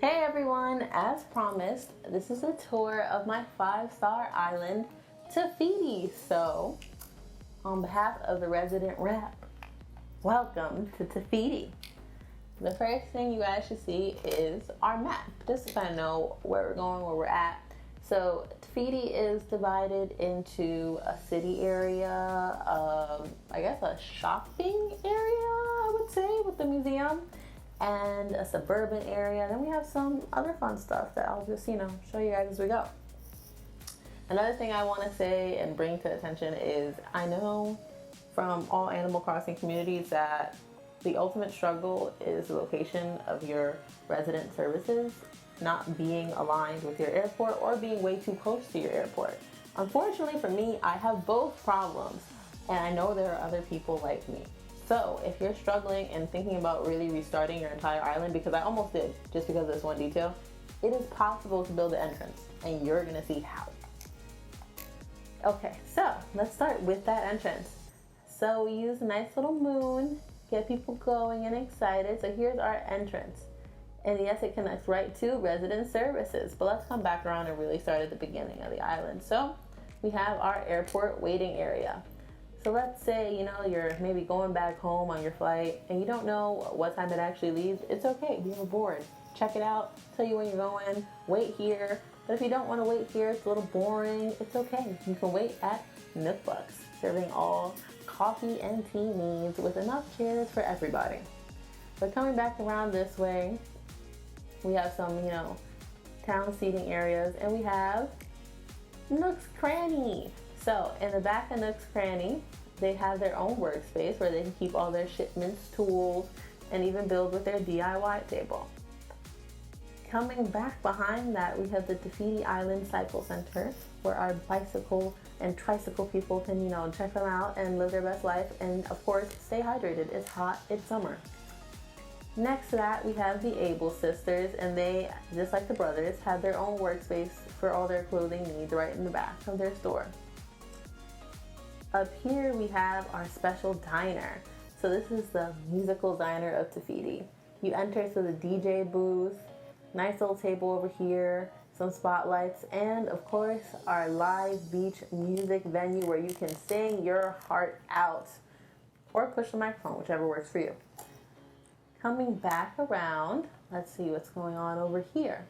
Hey everyone, as promised, this is a tour of my 5-star island, Tahiti. So, on behalf of the resident rep, welcome to Tahiti. The first thing you guys should see is our map, just to kind of know where we're going, where we're at. So, Tahiti is divided into a city area, I guess a shopping area, I would say, with the museum, and a suburban area. Then we have some other fun stuff that I'll just, show you guys as we go. Another thing I want to say and bring to attention is I know from all Animal Crossing communities that the ultimate struggle is the location of your resident services not being aligned with your airport or being way too close to your airport. Unfortunately for me, I have both problems, and I know there are other people like me. So if you're struggling and thinking about really restarting your entire island, because I almost did just because of this one detail, it is possible to build an entrance, and you're gonna see how. Okay, so let's start with that entrance. So we use a nice little moon, get people going and excited. So here's our entrance. And yes, it connects right to resident services, but let's come back around and really start at the beginning of the island. So we have our airport waiting area. So let's say, you're maybe going back home on your flight and you don't know what time it actually leaves. It's okay, you have a board. Check it out, tell you when you're going, wait here. But if you don't want to wait here, it's a little boring, it's okay. You can wait at Nook Bucks, serving all coffee and tea needs with enough chairs for everybody. But coming back around this way, we have some, town seating areas, and we have Nook's Cranny. So in the back of Nook's Cranny, they have their own workspace where they can keep all their shipments, tools, and even build with their DIY table. Coming back behind that, we have the Tahiti Island Cycle Center, where our bicycle and tricycle people can, check them out and live their best life, and of course, stay hydrated. It's hot, it's summer. Next to that, we have the Able Sisters, and they, just like the brothers, have their own workspace for all their clothing needs right in the back of their store. Up here, we have our special diner. So this is the musical diner of Tahiti. You enter through the DJ booth, nice little table over here, some spotlights, and of course, our live beach music venue where you can sing your heart out or push the microphone, whichever works for you. Coming back around, let's see what's going on over here.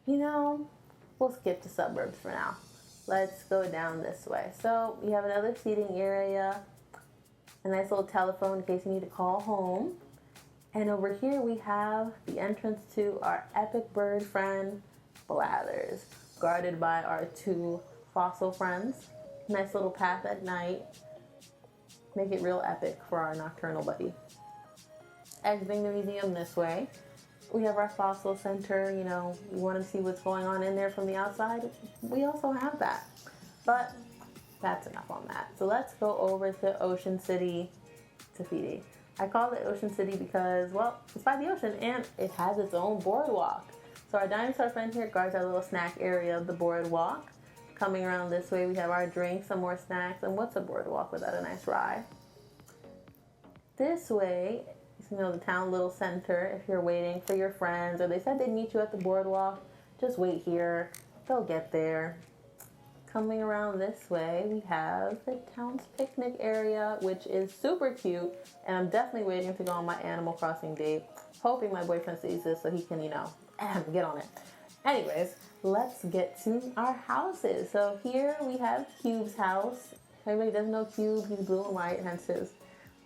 We'll skip the suburbs for now. Let's go down this way. So we have another seating area, a nice little telephone in case you need to call home. And over here we have the entrance to our epic bird friend, Blathers, guarded by our 2 fossil friends. Nice little path at night. Make it real epic for our nocturnal buddy. Exiting the museum this way, we have our fossil center. You want to see what's going on in there from the outside, we also have that. But that's enough on that. So let's go over to Ocean City, Tahiti. I call it Ocean City because, well, it's by the ocean and it has its own boardwalk. So our dinosaur friend here guards our little snack area of the boardwalk. Coming around this way, we have our drinks, some more snacks, and what's a boardwalk without a nice ride? This way, the town little center. If you're waiting for your friends or they said they'd meet you at the boardwalk, just wait here. They'll get there. Coming around this way, we have the town's picnic area, which is super cute, and I'm definitely waiting to go on my Animal Crossing date, hoping my boyfriend sees this so he can, get on it. Anyways, let's get to our houses. So here we have Cube's house. Everybody doesn't know Cube, he's blue and white, hence his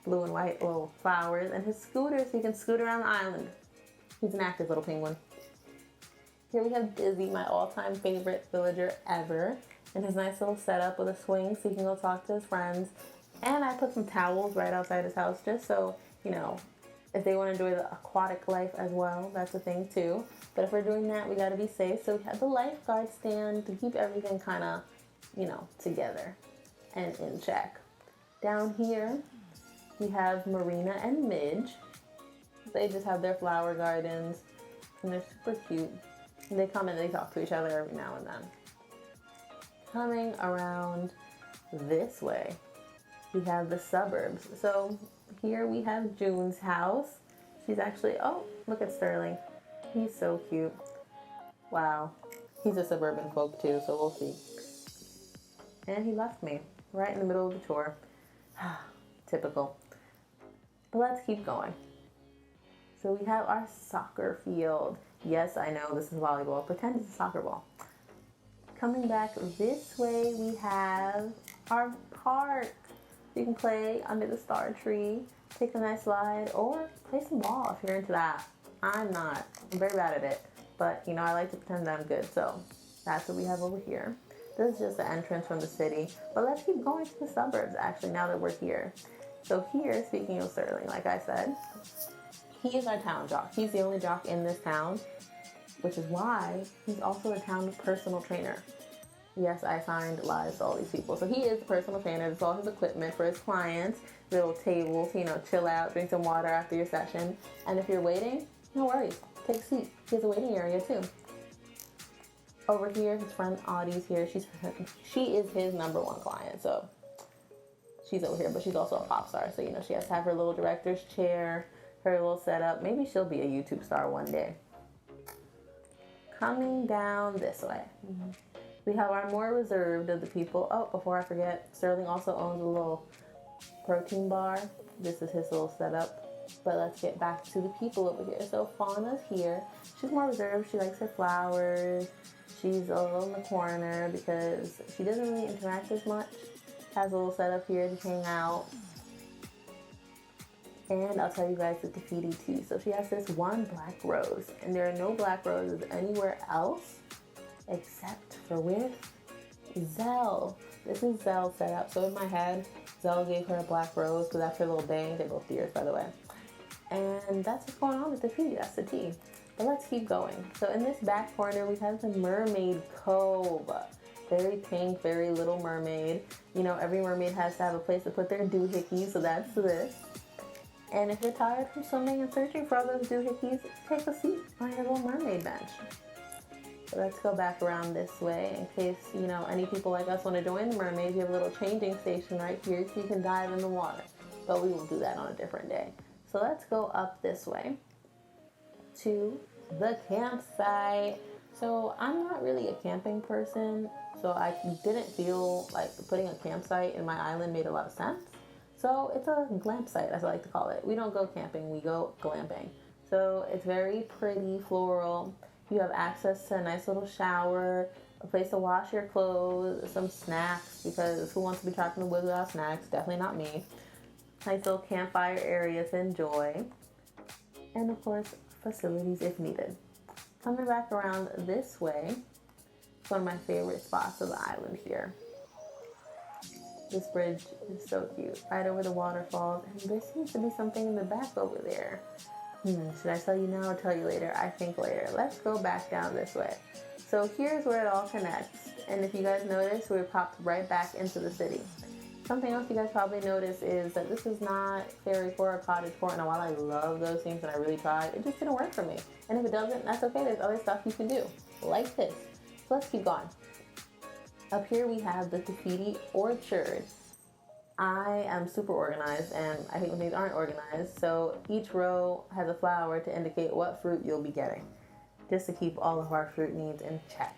blue and white little flowers, and his scooter so he can scoot around the island. He's an active little penguin. Here we have Dizzy, my all-time favorite villager ever, and his nice little setup with a swing so he can go talk to his friends. And I put some towels right outside his house just so, if they want to enjoy the aquatic life as well, that's a thing too. But if we're doing that, we gotta be safe. So we have the lifeguard stand to keep everything kind of, together and in check. Down here, we have Marina and Midge. They just have their flower gardens, and they're super cute. And they come and they talk to each other every now and then. Coming around this way, we have the suburbs. So here we have June's house. She's actually, oh, look at Sterling. He's so cute. Wow. He's a suburban folk too, so we'll see. And he left me right in the middle of the tour. Typical. But let's keep going. So we have our soccer field. Yes, I know this is volleyball. Pretend it's a soccer ball. Coming back this way, we have our park. You can play under the star tree, take a nice slide, or play some ball if you're into that. I'm not. I'm very bad at it. But, you know, I like to pretend that I'm good. So that's what we have over here. This is just the entrance from the city. But let's keep going to the suburbs, actually, now that we're here. So here, speaking of Sterling, like I said, he is our town jock. He's the only jock in this town, which is why he's also a town personal trainer. Yes, I signed lives to all these people. So he is a personal trainer. It's all his equipment for his clients, little tables, you know, chill out, drink some water after your session. And if you're waiting, no worries. Take a seat. He has a waiting area too. Over here, his friend Audie's here. She is his #1 client. So she's over here, but she's also a pop star. So, you know, she has to have her little director's chair, her little setup. Maybe she'll be a YouTube star one day. Coming down this way, we have our more reserved of the people. Oh, before I forget, Sterling also owns a little protein bar. This is his little setup. But let's get back to the people over here. So Fauna's here. She's more reserved. She likes her flowers. She's a little in the corner because she doesn't really interact as much. Has a little setup here to hang out. And I'll tell you guys the Tafiti too. So she has this one black rose. And there are no black roses anywhere else except for with Zell. This is Zell's setup. So in my head, Zell gave her a black rose because that's her little bang. They're both deers, by the way. And that's what's going on with Tafiti. That's the tea. But let's keep going. So in this back corner, we have the Mermaid Cove. Very pink, very Little Mermaid. You know, every mermaid has to have a place to put their doohickeys, so that's this. And if you're tired from swimming and searching for all those doohickeys, take a seat on your little mermaid bench. So let's go back around this way in case, you know, any people like us want to join the mermaids. You have a little changing station right here so you can dive in the water. But we will do that on a different day. So let's go up this way to the campsite. So I'm not really a camping person, so I didn't feel like putting a campsite in my island made a lot of sense. So it's a glamp site, as I like to call it. We don't go camping, we go glamping. So it's very pretty, floral. You have access to a nice little shower, a place to wash your clothes, some snacks, because who wants to be trapped in the woods without snacks? Definitely not me. Nice little campfire area to enjoy. And of course, facilities if needed. Coming back around this way, it's one of my favorite spots of the island here. This bridge is so cute, right over the waterfalls, and there seems to be something in the back over there. Should I tell you now or tell you later? I think later. Let's go back down this way. So here's where it all connects, and if you guys notice, we popped right back into the city. Something else you guys probably notice is that this is not fairy fort or cottage fort. Now, while I love those things and I really tried, it just didn't work for me. And if it doesn't, that's okay. There's other stuff you can do, like this. So let's keep going. Up here we have the Cacti Orchards. I am super organized, and I hate when things aren't organized. So each row has a flower to indicate what fruit you'll be getting, just to keep all of our fruit needs in check.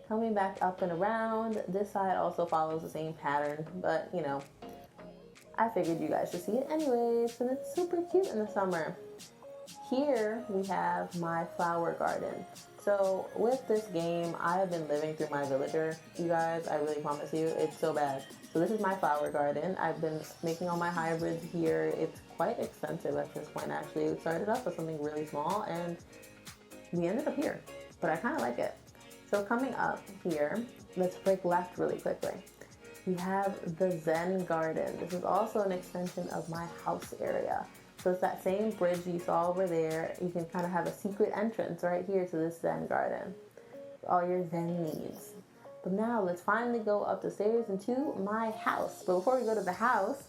Coming back up and around, this side also follows the same pattern, but you know, I figured you guys should see it anyways, because it's super cute in the summer. Here we have my flower garden. So with this game, I have been living through my villager, you guys, I really promise you, it's so bad. So this is my flower garden. I've been making all my hybrids here. It's quite expensive at this point, actually. We started off with something really small, and we ended up here, but I kind of like it. So coming up here, let's break left really quickly. We have the Zen garden. This is also an extension of my house area. So it's that same bridge you saw over there. You can kind of have a secret entrance right here to this Zen garden. All your Zen needs. But now let's finally go up the stairs into my house. But before we go to the house,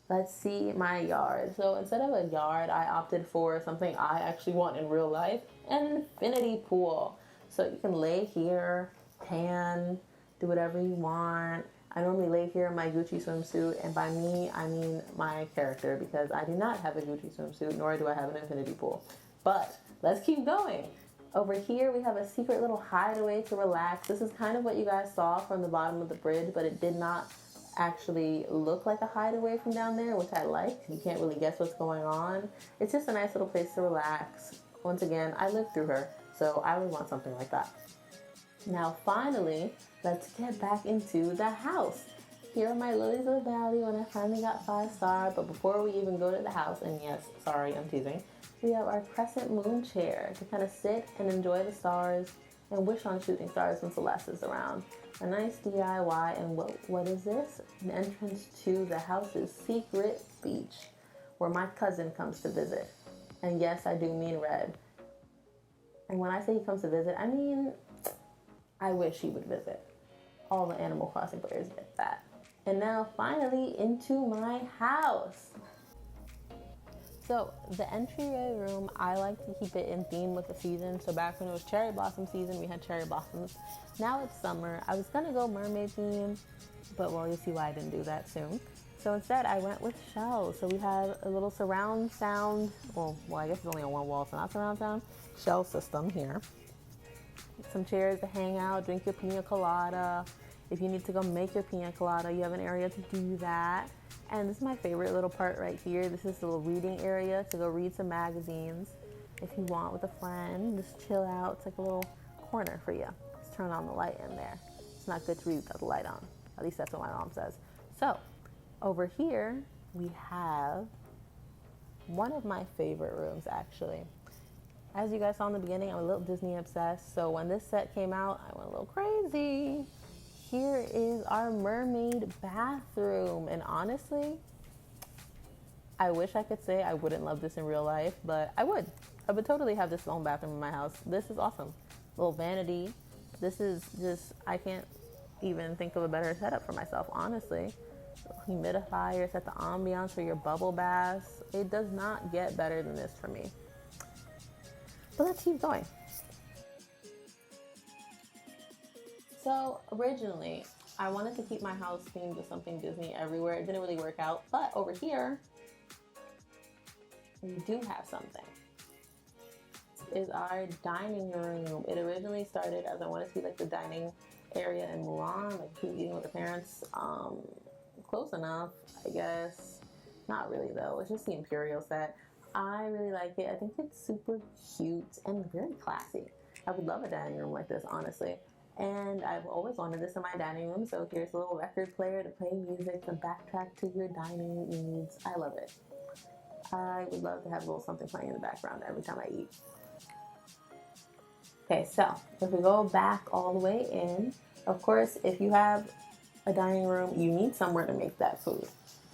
let's see my yard. So instead of a yard, I opted for something I actually want in real life, an infinity pool. So you can lay here, tan, do whatever you want. I normally lay here in my Gucci swimsuit, and by me, I mean my character, because I do not have a Gucci swimsuit, nor do I have an infinity pool. But let's keep going. Over here, we have a secret little hideaway to relax. This is kind of what you guys saw from the bottom of the bridge, but it did not actually look like a hideaway from down there, which I like. You can't really guess what's going on. It's just a nice little place to relax. Once again, I lived through her, so I would want something like that. Now, finally, let's get back into the house. Here are my lilies of the valley when I finally got 5-star, but before we even go to the house, and yes, sorry, I'm teasing, we have our crescent moon chair to kind of sit and enjoy the stars and wish on shooting stars when Celeste is around. A nice DIY, and what is this? An entrance to the house's secret beach, where my cousin comes to visit. And yes, I do mean Red. And when I say he comes to visit, I mean, I wish he would visit. All the Animal Crossing players get that. And now finally into my house. So the entryway room, I like to keep it in theme with the season. So back when it was cherry blossom season, we had cherry blossoms. Now it's summer. I was gonna go mermaid theme, but well, you'll see why I didn't do that soon. So instead I went with shells. So we have a little surround sound, well I guess it's only on one wall, so not surround sound, shell system here. Some chairs to hang out, drink your pina colada. If you need to go make your pina colada, you have an area to do that. And this is my favorite little part right here. This is the little reading area to go read some magazines. If you want with a friend, just chill out. It's like a little corner for you. Just turn on the light in there. It's not good to read without the light on. At least that's what my mom says. So over here, we have one of my favorite rooms actually. As you guys saw in the beginning, I'm a little Disney obsessed. So when this set came out, I went a little crazy. Here is our mermaid bathroom. And honestly, I wish I could say I wouldn't love this in real life, but I would. I would totally have this own bathroom in my house. This is awesome. Little vanity. This is just, I can't even think of a better setup for myself, honestly. Humidifier, set the ambiance for your bubble baths. It does not get better than this for me. But let's keep going. So originally, I wanted to keep my house themed with something Disney everywhere. It didn't really work out, but over here, we do have something. This is our dining room. It originally started as I wanted to be like the dining area in Mulan, like eating with the parents. Close enough, I guess. Not really though, it's just the Imperial set. I really like it. I think it's super cute and very classy. I would love a dining room like this, honestly. And I've always wanted this in my dining room, so here's a little record player to play music and backtrack to your dining needs. I love it. I would love to have a little something playing in the background every time I eat. Okay, so if we go back all the way in, of course, if you have a dining room, you need somewhere to make that food.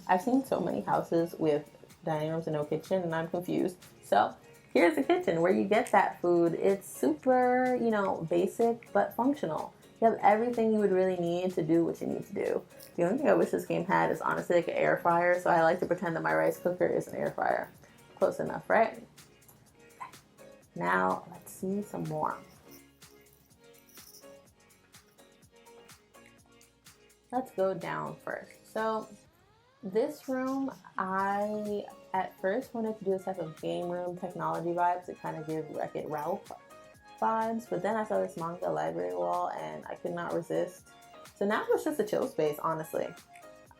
I've seen so many houses with dining rooms and no kitchen, and I'm confused. So here's the kitchen where you get that food. It's super, basic, but functional. You have everything you would really need to do what you need to do. The only thing I wish this game had is honestly like an air fryer, so I like to pretend that my rice cooker is an air fryer. Close enough, right? Okay. Now, let's see some more. Let's go down first. So this room, I at first wanted to do a type of game room technology vibes to kind of give Wreck-It Ralph vibes, but then I saw this manga library wall and I could not resist. So now it's just a chill space, honestly.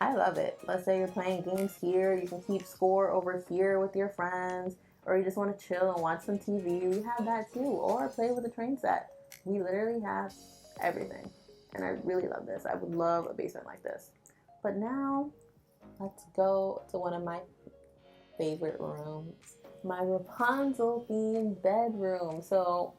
I love it. Let's say you're playing games here, you can keep score over here with your friends, or you just want to chill and watch some TV, we have that too, or play with a train set. We literally have everything, and I really love this. I would love a basement like this. But now, let's go to one of my favorite rooms, my Rapunzel themed bedroom. So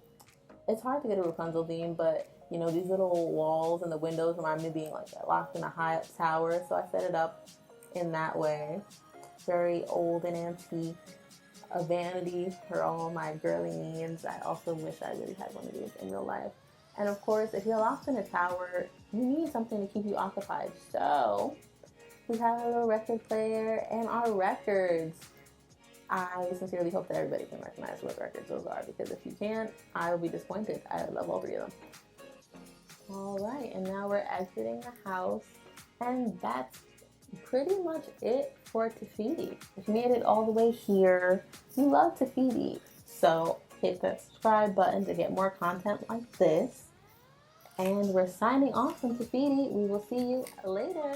it's hard to get a Rapunzel theme, but these little walls and the windows remind me of being like locked in a high up tower, so I set it up in that way. Very old and antique. A vanity for all my girly needs. I also wish I really had one of these in real life. And of course, if you're locked in a tower, you need something to keep you occupied. So we have a little record player and our records. I sincerely hope that everybody can recognize what records those are, because if you can't, I will be disappointed. I love all three of them. All right, and now we're exiting the house, and that's pretty much it for Te Fiti. If you made it all the way here, you love Te Fiti. So hit that subscribe button to get more content like this. And we're signing off from Tafiti. We will see you later.